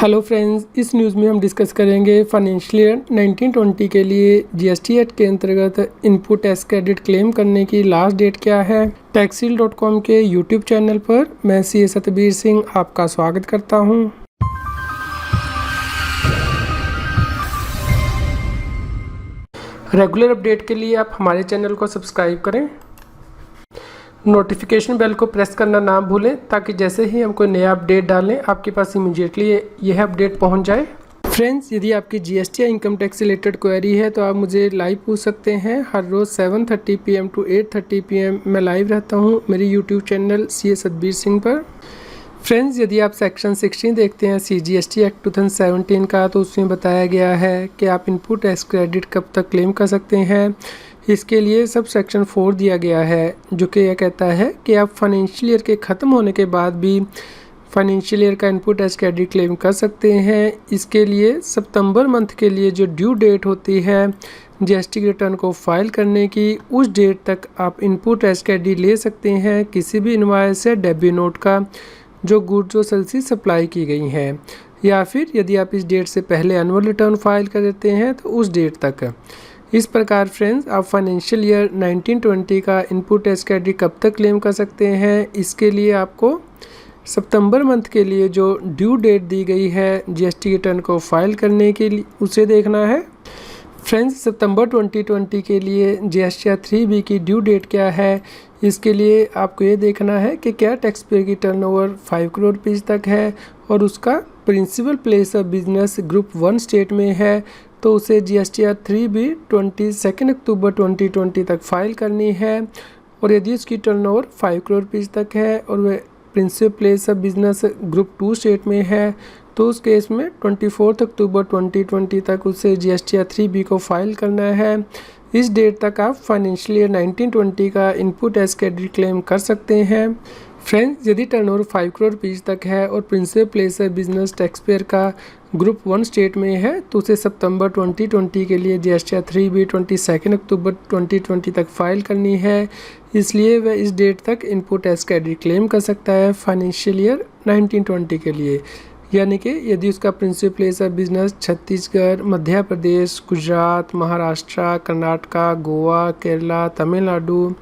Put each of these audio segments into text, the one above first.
Hello friends, इस news में हम डिस्कस करेंगे फाइनेंशियल ईयर 1920 के लिए जीएसटी एक्ट के अंतर्गत इनपुट टैक्स क्रेडिट क्लेम करने की लास्ट डेट क्या है। टैक्सील.com के यूट्यूब चैनल पर मैं सी सतबीर सिंह आपका स्वागत करता हूं। रेगुलर अपडेट के लिए आप हमारे चैनल को सब्सक्राइब करें, नोटिफिकेशन बेल को प्रेस करना ना भूलें ताकि जैसे ही हम कोई नया अपडेट डालें आपके पास इमीडिएटली यह अपडेट पहुंच जाए। फ्रेंड्स, यदि आपकी जीएसटी या इनकम टैक्स से रिलेटेड क्वेरी है तो आप मुझे लाइव पूछ सकते हैं। हर रोज़ 7:30 PM to 8:30 PM मैं लाइव रहता हूं मेरी YouTube channel C Satbir Singh पर। फ्रेंड्स, यदि आप सेक्शन 16 देखते हैं CGST एक्ट 2017 का, तो उसमें बताया गया है कि आप इनपुट टैक्स क्रेडिट कब तक क्लेम कर सकते हैं। इसके लिए सब सेक्शन 4 दिया गया है, जो कि यह कहता है कि आप फाइनेंशियल ईयर के ख़त्म होने के बाद भी फाइनेंशियल ईयर का इनपुट टैक्स क्रेडिट क्लेम कर सकते हैं। इसके लिए सितंबर मंथ के लिए जो ड्यू डेट होती है जीएसटी रिटर्न को फाइल करने की, उस डेट तक आप इनपुट टैक्स क्रेडिट ले सकते हैं किसी भी इनवॉइस या डेबिट नोट का जो गुड्स और सर्विसेज सप्लाई की गई हैं, या फिर यदि आप इस डेट से पहले एनुअल रिटर्न फाइल कर देते हैं तो उस डेट तक। इस प्रकार फ्रेंड्स, आप फाइनेंशियल ईयर 1920 का इनपुट टैक्स क्रेडिट कब तक क्लेम कर सकते हैं, इसके लिए आपको सितंबर मंथ के लिए जो ड्यू डेट दी गई है जीएसटी रिटर्न को फाइल करने के लिए, उसे देखना है। फ्रेंड्स, सितंबर 2020 के लिए जीएसटी 3B की ड्यू डेट क्या है, इसके लिए आपको ये देखना है कि क्या टैक्स पेयर की टर्नओवर 5 करोड़ रुपीज़ तक है और उसका principal place of business group 1 state में है, तो उसे जीएसटी 3B 22 अक्टूबर 2020 तक फाइल करनी है। और यदि उसकी टर्नओवर 5 करोड़ रुपीज़ तक है और वह principal place of business group 2 state में है, तो उस केस में 24 अक्टूबर 2020 तक उसे जीएसटी 3B को फाइल करना है। इस डेट तक आप फाइनेंशियल ईयर 1920 का इनपुट टैक्स क्रेडिट क्लेम कर सकते हैं। फ्रेंड्स, यदि टर्नओवर 5 करोड़ रुपीज़ तक है और principal place of business tax payer का ग्रुप 1 स्टेट में है, तो उसे सितंबर 2020 के लिए जीएसटी 3B 22 अक्टूबर 2020 तक फाइल करनी है। इसलिए वह इस डेट तक इनपुट टैक्स क्रेडिट क्लेम कर सकता है फाइनेंशियल ईयर 1920 के लिए। यानी कि यदि उसका principal place of business Chhattisgarh, Madhya Pradesh, Gujarat, Maharashtra, Karnataka, Goa, Kerala, Tamil Nadu,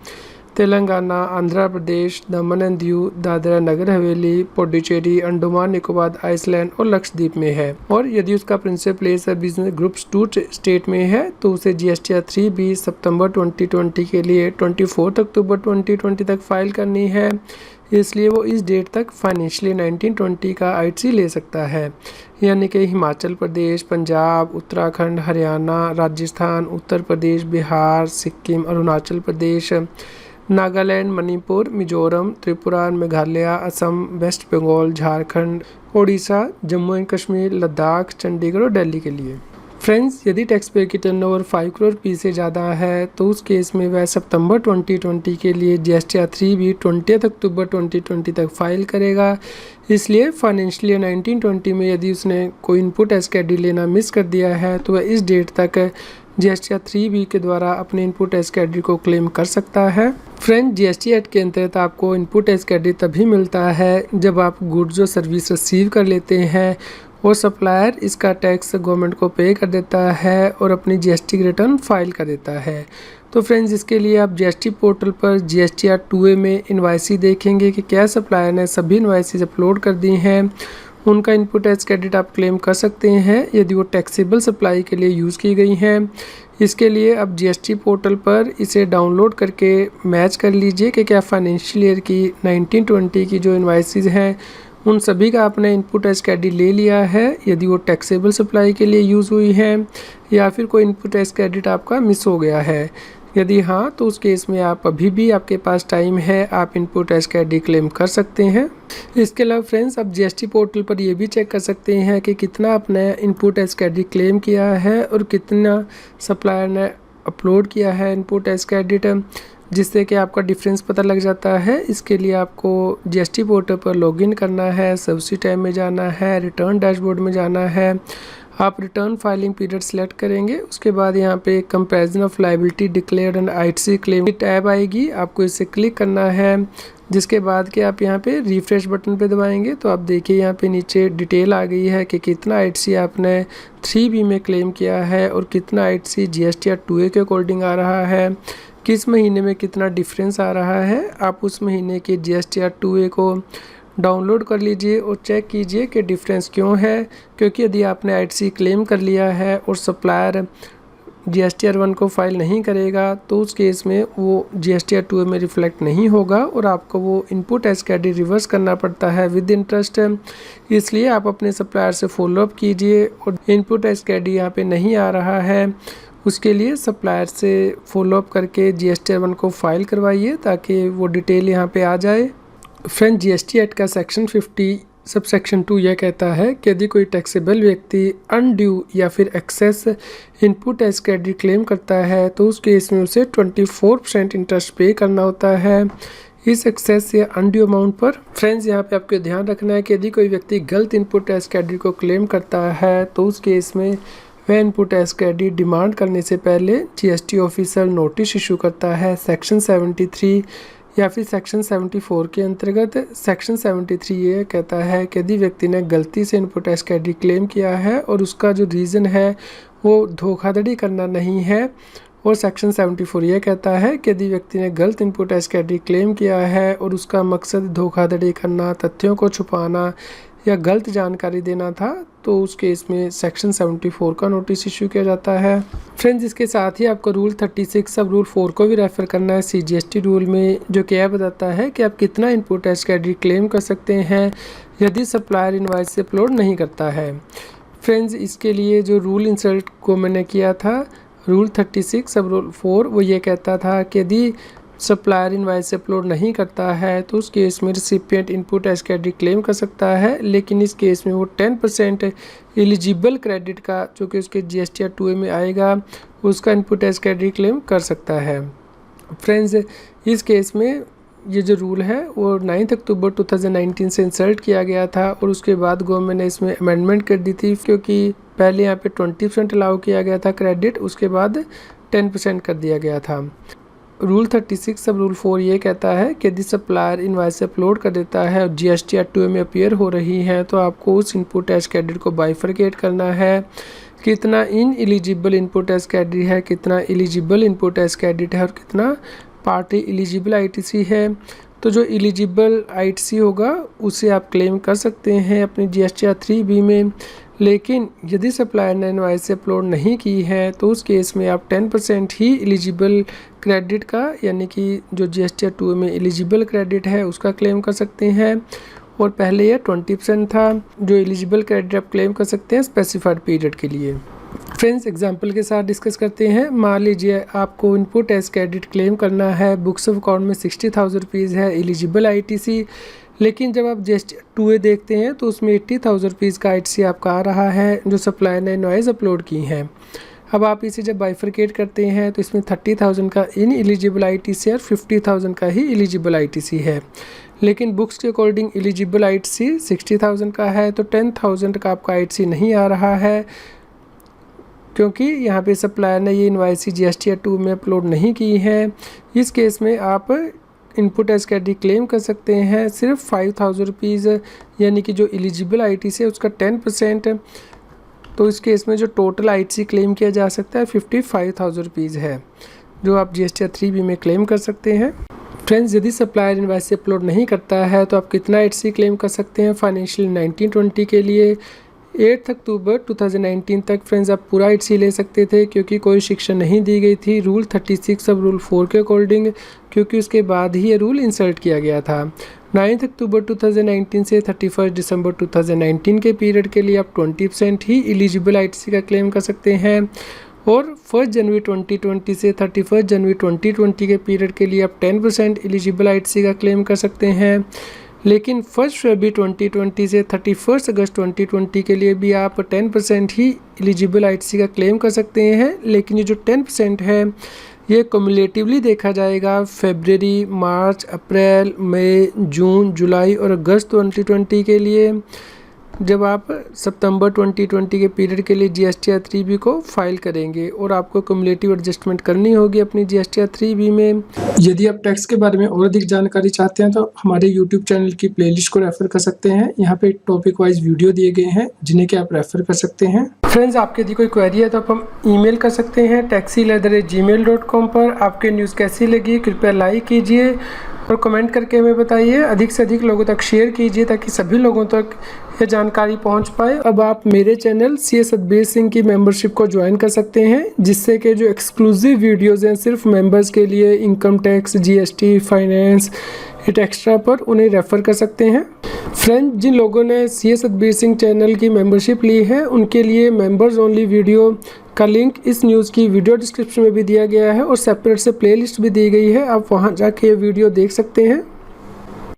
Telangana, Andhra Pradesh, Daman and Diu, Dadra Nagar Haveli, Puducherry, Andaman Nicobar Iceland और लक्षद्वीप में है, और यदि उसका principal place of business group 2 state में है, तो उसे जीएसटी 3B सितंबर 2020 के लिए 24 अक्टूबर 2020 तक फाइल करनी है। इसलिए वो इस डेट तक फाइनेंशियल 1920 का ITC ले सकता है। यानी कि हिमाचल प्रदेश, पंजाब, उत्तराखंड, हरियाणा, राजस्थान, उत्तर प्रदेश, बिहार, सिक्किम, अरुणाचल प्रदेश, नागालैंड, मणिपुर, मिजोरम, त्रिपुरा, मेघालय, असम, वेस्ट बंगाल, झारखंड, ओडिशा, जम्मू एंड कश्मीर, लद्दाख, चंडीगढ़ और दिल्ली के लिए। फ्रेंड्स, यदि टैक्स पेयर की टर्नओवर 5 करोड़ रुपये से ज़्यादा है, तो उस केस में वह सितंबर 2020 के लिए जीएसटी 3B 20 अक्टूबर 2020 तक फाइल करेगा। इसलिए फाइनेंशियल ईयर 1920 में यदि उसने कोई इनपुट टैक्स क्रेडिट लेना मिस कर दिया है, तो वह इस डेट तक जीएसटी 3B के द्वारा अपने इनपुट टैक्स क्रेडिट को क्लेम कर सकता है। फ्रेंड, जीएसटी एक्ट के अंतर्गत आपको इनपुट टैक्स क्रेडिट तभी मिलता है जब आप गुड्स और सर्विस रिसीव कर लेते हैं और सप्लायर इसका टैक्स गवर्नमेंट को पे कर देता है और अपनी जीएसटी रिटर्न फाइल कर देता है। तो फ्रेंड्स, इसके लिए आप जीएसटी पोर्टल पर GSTR 2A में इनवॉइस देखेंगे कि क्या सप्लायर ने सभी इनवॉइस अपलोड कर दी हैं। उनका इनपुट टैक्स क्रेडिट आप क्लेम कर सकते हैं यदि वो टैक्सेबल सप्लाई के लिए यूज़ की गई हैं। इसके लिए आप जीएसटी पोर्टल पर इसे डाउनलोड करके मैच कर लीजिए कि क्या फाइनेंशियल ईयर की 1920 की जो इनवॉइस हैं उन सभी का आपने इनपुट टैक्स क्रेडिट ले लिया है, यदि वो टैक्सेबल सप्लाई के लिए यूज़ हुई है, या फिर कोई इनपुट टैक्स क्रेडिट आपका मिस हो गया है। यदि हाँ, तो उस केस में आप अभी भी आपके पास टाइम है, आप इनपुट टैक्स क्रेडिट क्लेम कर सकते हैं। इसके अलावा फ्रेंड्स, आप जीएसटी पोर्टल पर ये भी चेक कर सकते हैं कि कितना आपने इनपुट टैक्स क्रेडिट क्लेम किया है और कितना सप्लायर ने अपलोड किया है इनपुट टैक्स क्रेडिट, जिससे कि आपका डिफरेंस पता लग जाता है। इसके लिए आपको जीएसटी पोर्टल पर लॉगिन करना है, सब्सिडी टैब में जाना है, रिटर्न डैशबोर्ड में जाना है, आप रिटर्न फाइलिंग पीरियड सेलेक्ट करेंगे। उसके बाद यहाँ पे comparison of liability declared and ITC claim की टैब आएगी, आपको इसे क्लिक करना है। जिसके बाद कि आप यहाँ पे रिफ्रेश बटन पे दबाएंगे तो आप देखिए यहाँ पे नीचे डिटेल आ गई है कि कितना आईटीसी आपने 3B में क्लेम किया है और कितना आईटीसी जीएसटीआर 2A के अकॉर्डिंग आ रहा है, किस महीने में कितना डिफरेंस आ रहा है। आप उस महीने के जीएसटीआर 2A को डाउनलोड कर लीजिए और चेक कीजिए कि डिफरेंस क्यों है, क्योंकि यदि आपने आईटीसी क्लेम कर लिया है और सप्लायर जीएसटीआर 1 को फाइल नहीं करेगा तो उस केस में वो जीएसटीआर 2 में रिफ्लेक्ट नहीं होगा और आपको वो इनपुट एसकेडी रिवर्स करना पड़ता है विद इंटरेस्ट। इसलिए आप अपने सप्लायर से फॉलोअप कीजिए और इनपुट एसकेडी यहाँ पे नहीं आ रहा है उसके लिए सप्लायर से फॉलोअप करके जीएसटीआर 1 को फाइल करवाइए ताकि वो डिटेल यहाँ पे आ जाए। फ्रेंड, जीएसटी एक्ट का सेक्शन 50 सब सेक्शन 2 यह कहता है कि यदि कोई टैक्सेबल व्यक्ति अनड्यू या फिर एक्सेस इनपुट एसकेडी क्लेम करता है तो उस केस में उसे 24% इंटरेस्ट पे करना होता है इस एक्सेस या अनड्यू अमाउंट पर। फ्रेंड्स, यहाँ पे आपको ध्यान रखना है कि यदि कोई व्यक्ति गलत इनपुट एसकेडी को क्लेम करता है तो उस केस में वह इनपुट एसकेडी डिमांड करने से पहले जीएसटी ऑफिसर नोटिस इशू करता है सेक्शन 73 या फिर सेक्शन 74 के अंतर्गत। सेक्शन 73 ये कहता है कि यदि व्यक्ति ने गलती से इनपुट एसकेडी क्लेम किया है और उसका जो रीज़न है वो धोखाधड़ी करना नहीं है, और सेक्शन 74 ये कहता है कि यदि व्यक्ति ने गलत इनपुट एसकेडी क्लेम किया है और उसका मकसद धोखाधड़ी करना, तथ्यों को छुपाना या गलत जानकारी देना था तो उस केस में सेक्शन 74 का नोटिस इशू किया जाता है। फ्रेंड्स, इसके साथ ही आपको रूल 36 सब रूल 4 को भी रेफर करना है सीजीएसटी रूल में, जो कि यह बताता है कि आप कितना इनपुट एसकेडी क्लेम कर सकते हैं यदि सप्लायर इनवॉइस से अपलोड नहीं करता है। फ्रेंड्स, इसके लिए जो रूल इंसर्ट को मैंने किया था रूल 36 सब रूल 4, वो ये कहता था कि यदि सप्लायर इनवॉइस से अपलोड नहीं करता है तो उस केस में रिसिपिएंट इनपुट एसकेडी क्लेम कर सकता है, लेकिन इस केस में वो 10% एलिजिबल क्रेडिट का जो कि उसके जीएसटीआर 2A में आएगा उसका इनपुट एसकेडी क्लेम कर सकता है। फ्रेंड्स, इस केस में ये जो रूल है वो 9 अक्टूबर 2019 से इंसर्ट किया गया था और उसके बाद गवर्नमेंट ने इसमें अमेंडमेंट कर दी थी, क्योंकि पहले यहाँ पे 20% अलाउ किया गया था क्रेडिट, उसके बाद 10% कर दिया गया था। रूल 36 सब रूल 4 ये कहता है कि यदि सप्लायर इनवॉइस से अपलोड कर देता है और जीएसटीआर 2A में अपीयर हो रही है तो आपको उस इनपुट एसकेडी को बाइफरकेट करना है, कितना इन एलिजिबल इनपुट एसकेडी है, कितना एलिजिबल इनपुट एसकेडी है और कितना पार्टी एलिजिबल आईटीसी है। तो जो एलिजिबल आईटीसी होगा उसे आप क्लेम कर सकते हैं अपनी जीएसटीआर 3B में, लेकिन यदि सप्लायर ने इनवॉइस से अपलोड नहीं की है तो उस केस में आप 10% ही एलिजिबल क्रेडिट का, यानी कि जो जीएसटीआर 2 में एलिजिबल क्रेडिट है उसका क्लेम कर सकते हैं, और पहले यह 20% था जो एलिजिबल क्रेडिट आप क्लेम कर सकते हैं स्पेसिफाइड पीरियड के लिए। फ्रेंड्स, एग्जांपल के साथ डिस्कस करते हैं। मान लीजिए आपको इनपुट एस क्रेडिट क्लेम करना है, बुक्स ऑफ अकाउंट में 60,000 रुपीज़ है एलिजिबल आईटीसी, लेकिन जब आप जीएसटीआर 2A देखते हैं तो उसमें 80,000 रुपीज़ का आईटीसी आपका आ रहा है जो सप्लायर ने इनवॉइस अपलोड की हैं। अब आप इसे जब बाइफरकेट करते हैं तो इसमें 30,000 का इन एलिजिबल आईटीसी और 50,000 का ही एलिजिबल आईटीसी है, लेकिन बुक्स के अकॉर्डिंग एलिजिबल आईटीसी 60,000 का है तो 10,000 का आपका आईटीसी नहीं आ रहा है, क्योंकि यहाँ पे सप्लायर ने ये इनवॉइस जीएसटीआर 2 में अपलोड नहीं की है। इस केस में आप इनपुट एसकेडी क्लेम कर सकते हैं सिर्फ 5,000 रुपीज़, यानी कि जो एलिजिबल आईटीसी है उसका 10%। तो इस केस में जो टोटल आईटीसी क्लेम किया जा सकता है 55,000 रुपीज़ है, जो आप जीएसटीआर 3B में क्लेम कर सकते हैं। फ्रेंड्स, यदि सप्लायर इनवॉइस से अपलोड नहीं करता है तो आप कितना आईटीसी क्लेम कर सकते हैं फाइनेंशियल 19-20 के लिए 8 अक्टूबर 2019 तक। फ्रेंड्स, आप पूरा आईटीसी ले सकते थे क्योंकि कोई शिक्षा नहीं दी गई थी रूल 36 सब रूल 4 के अकॉर्डिंग, क्योंकि उसके बाद ही ये रूल इंसर्ट किया गया था। 9 अक्टूबर 2019 से 31 दिसंबर 2019 के पीरियड के लिए आप 20% ही एलिजिबल आईटीसी का क्लेम कर सकते हैं, और 1 जनवरी 2020 से 31 जनवरी 2020 के पीरियड के लिए आप 10% एलिजिबल आईटीसी का क्लेम कर सकते हैं, लेकिन 1 फरवरी 2020 से 31 अगस्त 2020 के लिए भी आप 10% ही एलिजिबल आईटीसी का क्लेम कर सकते हैं, लेकिन ये जो 10% है ये क्युमुलेटिवली देखा जाएगा फरवरी, मार्च, अप्रैल, मई, जून, जुलाई और अगस्त 2020 के लिए, जब आप सितंबर 2020 के पीरियड के लिए GSTR 3B को फाइल करेंगे और आपको क्युमुलेटिव एडजस्टमेंट करनी होगी अपनी GSTR 3B में। यदि आप टैक्स के बारे में और अधिक जानकारी चाहते हैं तो हमारे यूट्यूब चैनल की प्लेलिस्ट को रेफर कर सकते हैं। यहाँ पे टॉपिक वाइज वीडियो दिए गए हैं जिन्हें कि आप रेफर कर सकते हैं। फ्रेंड्स, आपके यदि कोई क्वेरी है तो आप हम ईमेल कर सकते हैं taxil@gmail.com पर। आपके न्यूज़ कैसी लगी कृपया लाइक कीजिए और कमेंट करके हमें बताइए। अधिक से अधिक लोगों तक शेयर कीजिए ताकि सभी लोगों तक ये जानकारी पहुंच पाए। अब आप मेरे चैनल CS सतबीर सिंह की मेंबरशिप को ज्वाइन कर सकते हैं, जिससे कि जो एक्सक्लूसिव वीडियोज़ हैं सिर्फ मेंबर्स के लिए, income tax, GST, finance, hit extra पर, उन्हें रेफ़र कर सकते हैं। फ्रेंड्स, जिन लोगों ने CS सतबीर सिंह चैनल की मेंबरशिप ली है उनके लिए मेंबर्स ओनली वीडियो का लिंक इस न्यूज़ की वीडियो डिस्क्रिप्शन में भी दिया गया है और सेपरेट से प्लेलिस्ट भी दी गई है। आप वहां जाके ये वीडियो देख सकते हैं।